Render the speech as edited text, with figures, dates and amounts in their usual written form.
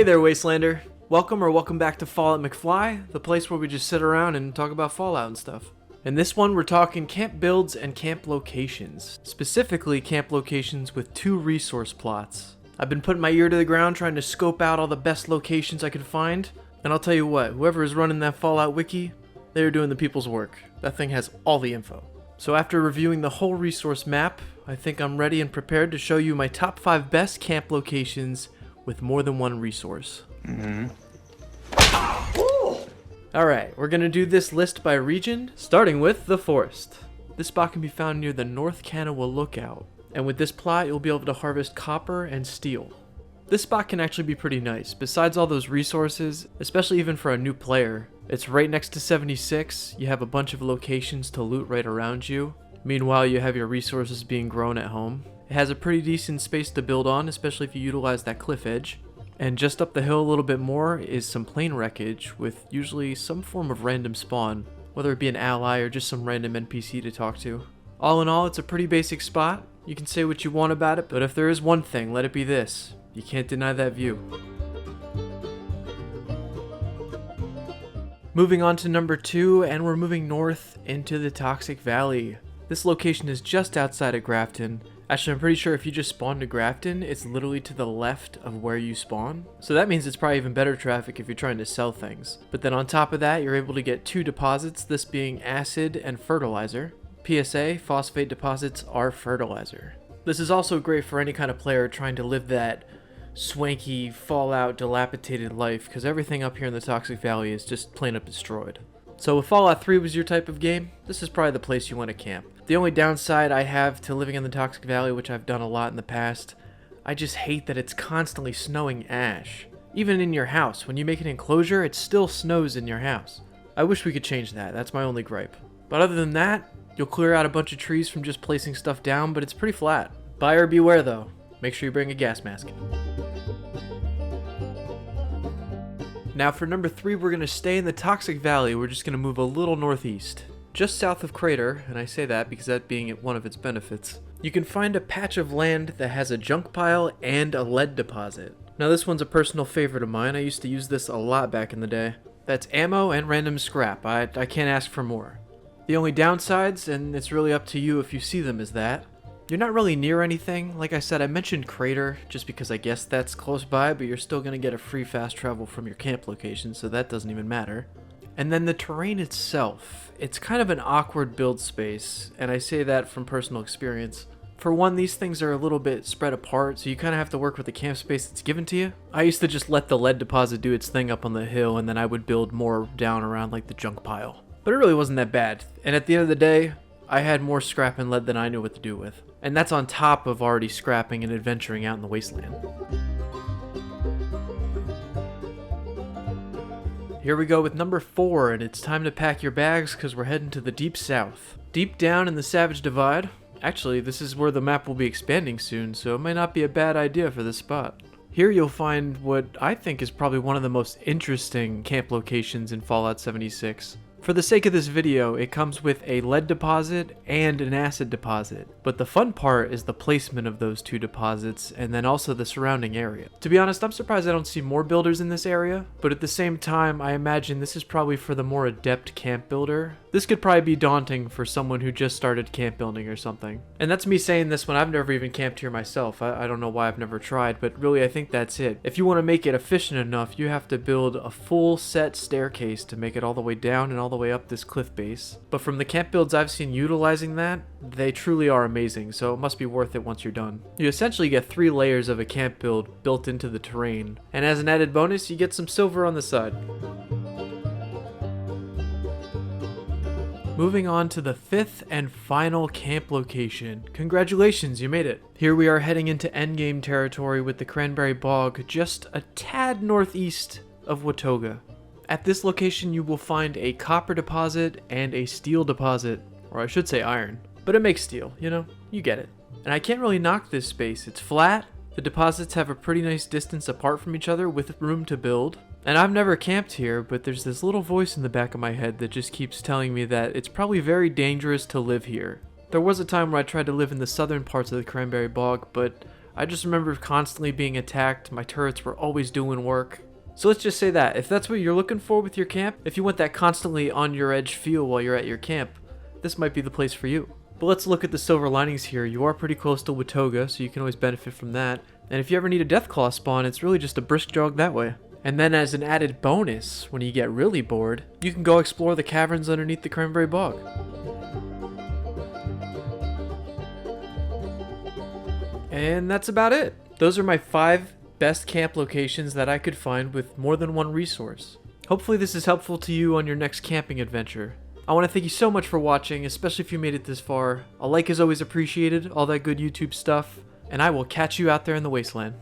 Hey there, Wastelander. Welcome back to Fallout McFly, the place where we just sit around and talk about Fallout and stuff. In this one, we're talking camp builds and camp locations. Specifically, camp locations with 2 resource plots. I've been putting my ear to the ground trying to scope out all the best locations I could find, and I'll tell you what, whoever is running that Fallout Wiki, they're doing the people's work. That thing has all the info. So after reviewing the whole resource map, I think I'm ready and prepared to show you my top 5 best camp locations with more than one resource. Alright, we're gonna do this list by region, starting with the forest. This spot can be found near the North Kanawha Lookout, and with this plot you'll be able to harvest copper and steel. This spot can actually be pretty nice. Besides all those resources, especially even for a new player, it's right next to 76, you have a bunch of locations to loot right around you. Meanwhile, you have your resources being grown at home. It has a pretty decent space to build on, especially if you utilize that cliff edge. And just up the hill a little bit more is some plain wreckage with usually some form of random spawn, whether it be an ally or just some random NPC to talk to. All in all, it's a pretty basic spot. You can say what you want about it, but if there is one thing, let it be this. You can't deny that view. Moving on to number 2, and we're moving north into the Toxic Valley. This location is just outside of Grafton. Actually, I'm pretty sure if you just spawn to Grafton, it's literally to the left of where you spawn. So that means it's probably even better traffic if you're trying to sell things. But then on top of that, you're able to get 2 deposits, this being acid and fertilizer. PSA, phosphate deposits are fertilizer. This is also great for any kind of player trying to live that swanky, Fallout, dilapidated life, because everything up here in the Toxic Valley is just plain up destroyed. So if Fallout 3 was your type of game, this is probably the place you want to camp. The only downside I have to living in the Toxic Valley, which I've done a lot in the past, I just hate that it's constantly snowing ash. Even in your house, when you make an enclosure, it still snows in your house. I wish we could change that, that's my only gripe. But other than that, you'll clear out a bunch of trees from just placing stuff down, but it's pretty flat. Buyer beware though, make sure you bring a gas mask. Now for number 3, we're going to stay in the Toxic Valley. We're just going to move a little northeast. Just south of Crater, and I say that because that being one of its benefits, you can find a patch of land that has a junk pile and a lead deposit. Now this one's a personal favorite of mine. I used to use this a lot back in the day. That's ammo and random scrap. I can't ask for more. The only downsides, and it's really up to you if you see them, is that you're not really near anything. Like I said, I mentioned Crater just because I guess that's close by, but you're still going to get a free fast travel from your camp location, so that doesn't even matter. And then the terrain itself, it's kind of an awkward build space, and I say that from personal experience. For one, these things are a little bit spread apart, so you kind of have to work with the camp space that's given to you. I used to just let the lead deposit do its thing up on the hill, and then I would build more down around like the junk pile. But it really wasn't that bad, and at the end of the day, I had more scrap and lead than I knew what to do with. And that's on top of already scrapping and adventuring out in the wasteland. Here we go with number 4, and it's time to pack your bags because we're heading to the deep south. Deep down in the Savage Divide. Actually, this is where the map will be expanding soon, so it might not be a bad idea for this spot. Here you'll find what I think is probably one of the most interesting camp locations in Fallout 76. For the sake of this video, it comes with a lead deposit and an acid deposit, but the fun part is the placement of those 2 deposits and then also the surrounding area. To be honest, I'm surprised I don't see more builders in this area, but at the same time, I imagine this is probably for the more adept camp builder. This could probably be daunting for someone who just started camp building or something. And that's me saying this when I've never even camped here myself. I don't know why I've never tried, but really I think that's it. If you want to make it efficient enough, you have to build a full set staircase to make it all the way down and all the way up this cliff base. But from the camp builds I've seen utilizing that, they truly are amazing, so it must be worth it once you're done. You essentially get 3 layers of a camp build built into the terrain, and as an added bonus, you get some silver on the side. Moving on to the 5th and final camp location. Congratulations, you made it. Here we are heading into endgame territory with the Cranberry Bog just a tad northeast of Watoga. At this location you will find a copper deposit and a steel deposit, or I should say iron, but it makes steel, you know, you get it. And I can't really knock this space, it's flat, the deposits have a pretty nice distance apart from each other with room to build. And I've never camped here, but there's this little voice in the back of my head that just keeps telling me that it's probably very dangerous to live here. There was a time where I tried to live in the southern parts of the Cranberry Bog, but I just remember constantly being attacked, my turrets were always doing work. So let's just say that, if that's what you're looking for with your camp, if you want that constantly on your edge feel while you're at your camp, this might be the place for you. But let's look at the silver linings here. You are pretty close to Watoga, so you can always benefit from that. And if you ever need a Deathclaw spawn, it's really just a brisk jog that way. And then as an added bonus, when you get really bored, you can go explore the caverns underneath the Cranberry Bog. And that's about it. Those are my 5 best camp locations that I could find with more than one resource. Hopefully this is helpful to you on your next camping adventure. I want to thank you so much for watching, especially if you made it this far. A like is always appreciated, all that good YouTube stuff, and I will catch you out there in the wasteland.